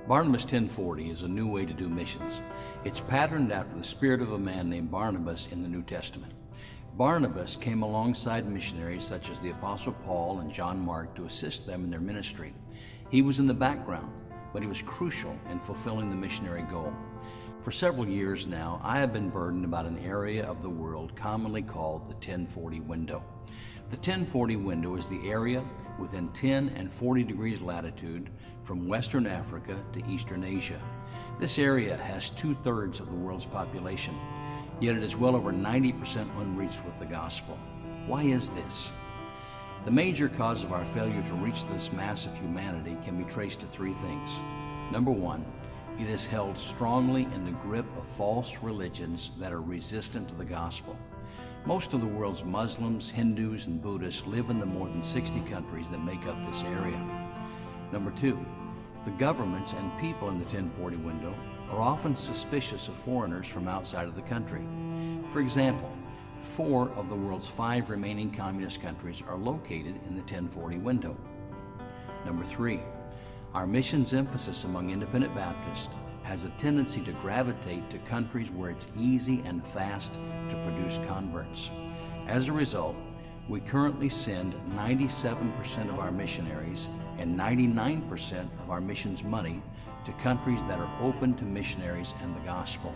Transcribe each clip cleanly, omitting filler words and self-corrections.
Barnabas 1040 is a new way to do missions. It's patterned after the spirit of a man named Barnabas in the New Testament. Barnabas came alongside missionaries such as the Apostle Paul and John Mark to assist them in their ministry. He was in the background, but he was crucial in fulfilling the missionary goal. For several years now, I have been burdened about an area of the world commonly called the 1040 window. The 1040 window is the area within 10 and 40 degrees latitude from Western Africa to Eastern Asia. This area has 2/3 of the world's population, yet it is well over 90% unreached with the gospel. Why is this? The major cause of our failure to reach this mass of humanity can be traced to three things. Number one, it is held strongly in the grip of false religions that are resistant to the gospel. Most of the world's Muslims, Hindus, and Buddhists live in the more than 60 countries that make up this area. Number two, the governments and people in the 1040 window are often suspicious of foreigners from outside of the country. For example, 4 of the world's 5 remaining communist countries are located in the 1040 window. Number 3, our missions emphasis among independent Baptists has a tendency to gravitate to countries where it's easy and fast to produce converts. As a result, we currently send 97% of our missionaries and 99% of our missions money to countries that are open to missionaries and the gospel.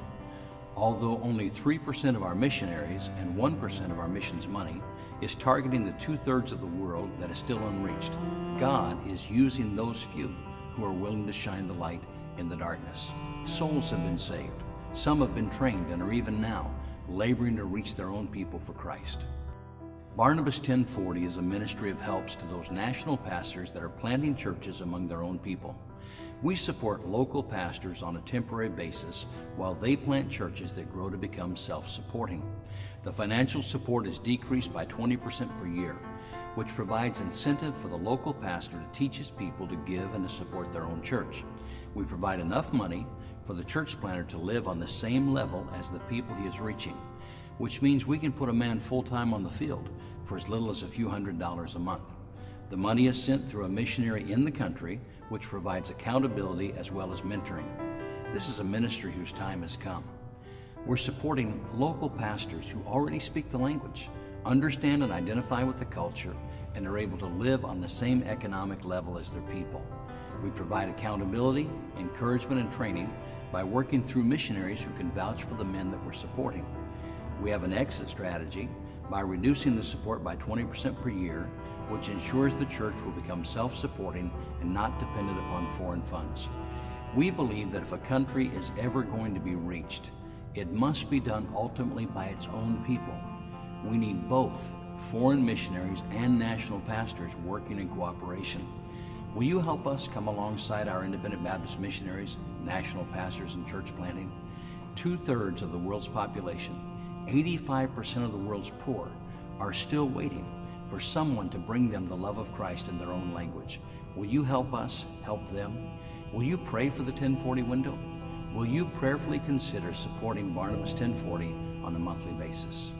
Although only 3% of our missionaries and 1% of our missions money is targeting the 2/3 of the world that is still unreached, God is using those few who are willing to shine the light in the darkness. Souls have been saved. Some have been trained and are even now laboring to reach their own people for Christ. Barnabas 1040 is a ministry of helps to those national pastors that are planting churches among their own people. We support local pastors on a temporary basis while they plant churches that grow to become self-supporting. The financial support is decreased by 20% per year, which provides incentive for the local pastor to teach his people to give and to support their own church. We provide enough money for the church planter to live on the same level as the people he is reaching, which means we can put a man full-time on the field for as little as a few $100s a month. The money is sent through a missionary in the country, which provides accountability as well as mentoring. This is a ministry whose time has come. We're supporting local pastors who already speak the language, understand and identify with the culture, and are able to live on the same economic level as their people. We provide accountability, encouragement, and training by working through missionaries who can vouch for the men that we're supporting. We have an exit strategy by reducing the support by 20% per year, which ensures the church will become self-supporting and not dependent upon foreign funds. We believe that if a country is ever going to be reached, it must be done ultimately by its own people. We need both foreign missionaries and national pastors working in cooperation. Will you help us come alongside our independent Baptist missionaries, national pastors, and church planting? 2/3 of the world's population, 85% of the world's poor, are still waiting for someone to bring them the love of Christ in their own language. Will you help us help them? Will you pray for the 1040 window? Will you prayerfully consider supporting Barnabas 1040 on a monthly basis?